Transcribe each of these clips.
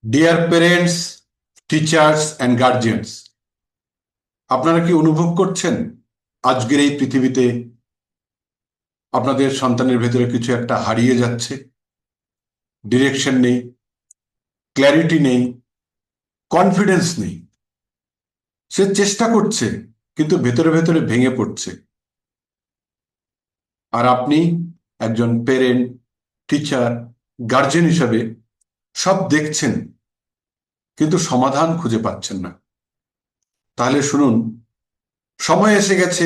Deer parents, teachers and guardians, আপনারা কি অনুভব করছেন আজকের এই পৃথিবীতে আপনাদের সন্তানের ভেতরে কিছু একটা হারিয়ে যাচ্ছে? ডিরেকশন নেই, ক্ল্যারিটি নেই, কনফিডেন্স নেই। সে চেষ্টা করছে কিন্তু ভেতরে ভেতরে ভেঙে পড়ছে। আর আপনি একজন পেরেন্ট, টিচার, গার্জেন হিসাবে সব দেখছেন কিন্তু সমাধান খুঁজে পাচ্ছেন না। তাহলে শুনুন, সময় এসে গেছে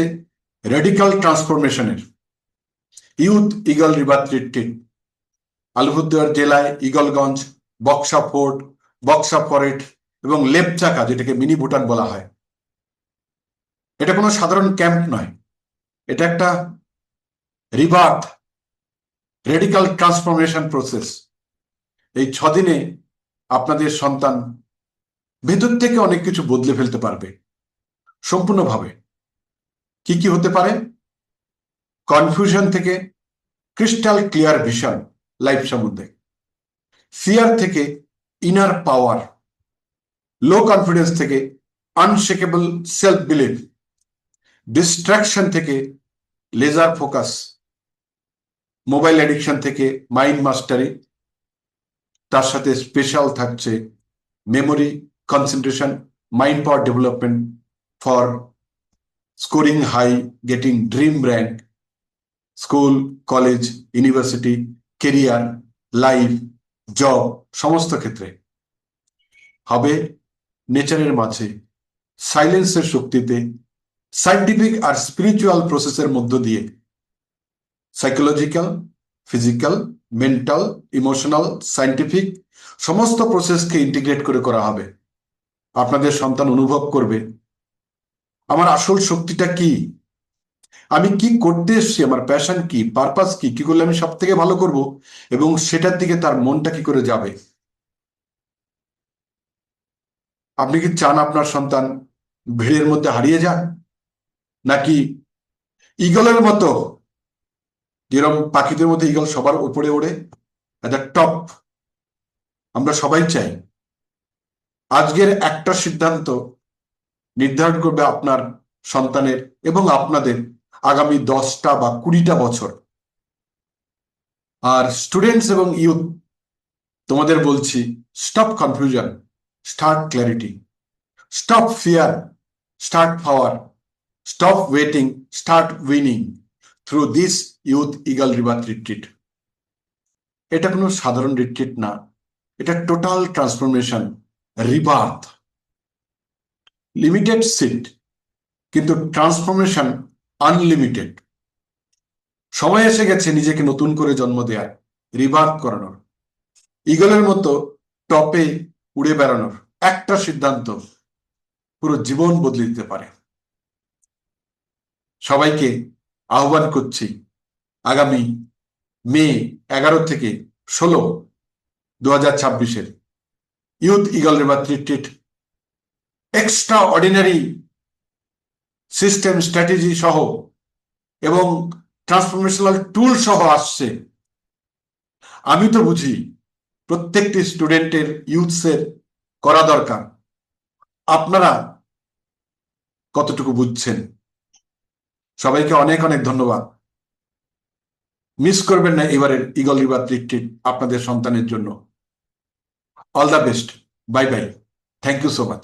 রেডিক্যাল ট্রান্সফরমেশনের। Youth eagle river retreat, Alipurduar জেলায় ইগলগঞ্জ, বক্সা ফোর্ট, বক্সা ফরেট এবং লেপচাকা, যেটাকে মিনি ভুটান বলা হয়। এটা কোনো সাধারণ ক্যাম্প নয়, এটা একটা রিবার্থ, রেডিক্যাল ট্রান্সফরমেশন প্রসেস। এই 6 দিনে আপনাদের সন্তান ভেতর থেকে অনেক কিছু বদলে ফেলতে পারবে সম্পূর্ণভাবে। কি কি হতে পারে? কনফিউশন থেকে ক্রিস্টাল ক্লিয়ার ভিশন লাইফ সম্বন্ধে, ফিয়ার থেকে ইনার পাওয়ার, লো কনফিডেন্স থেকে আনশেকেবল সেলফ বিলিভ, ডিস্ট্রাকশন থেকে লেজার ফোকাস, মোবাইল অ্যাডিকশন থেকে মাইন্ড মাস্টারি। তার সাথে স্পেশাল থাকছে memory, concentration, mind power development for scoring high, getting dream rank, school, college, university, career, life, job, সমস্ত ক্ষেত্রে হবে নেচারের মাঝে, সাইলেন্সের শক্তিতে, সায়েন্টিফিক আর স্পিরিচুয়াল প্রসেসের মধ্য দিয়ে psychological, physical, mental, emotional, scientific সমস্ত প্রসেসকে ইন্টিগ্রেট করে করা হবে। আপনাদের সন্তান অনুভব করবে আমার আসল শক্তিটা কি, আমি কি করতে এসছি, আমার প্যাশন কি, পারপাস কি, কি করলে আমি সব থেকে ভালো করব, এবং সেটার দিকে তার মনটা কি করে যাবে। আপনি কি চান আপনার সন্তান ভিড়ের মধ্যে হারিয়ে যান, নাকি ঈগলের মতো, যেরকম পাখিদের মধ্যে ঈগল সবার উপরে ওড়ে, একটা টপ আমরা সবাই চাই। আজকের একটা সিদ্ধান্ত নির্ধারণ করবে আপনার সন্তানের এবং আপনাদের আগামী 10টা বা 20টা বছর। আর স্টুডেন্টস এবং ইউথ, তোমাদের বলছি, stop confusion, start clarity, stop fear, start power, stop waiting, start winning through this youth eagle river retreat. এটা কোনো সাধারণ রিট্রিট না, এটা total transformation, rebirth. Limited seat কিন্তু ট্রান্সফরমেশন আনলিমিটেড। সময় এসে গেছে নিজেকে নতুন করে জন্ম দেওয়ার, রিবার্থ করানোর, ঈগলের মতো টপে উড়ে বেড়ানোর। একটা সিদ্ধান্ত পুরো জীবন বদলে দিতে পারে। সবাইকে আহ্বান করছি, আগামী মে 11 থেকে 16, 2026 youth eagle river retreat extra ordinary system, strategy সহ এবং ট্রান্সফরমেশনাল টুল সহ আসছে। আমি তো বুঝি প্রত্যেকটি স্টুডেন্টের, ইউথসের করা দরকার। আপনারা কতটুকু বুঝছেন? সবাইকে অনেক অনেক ধন্যবাদ। মিস করবেন না এবারের ইগল রিভার রিট্রিট আপনাদের সন্তানের জন্য। All the best, bye bye, thank you so much.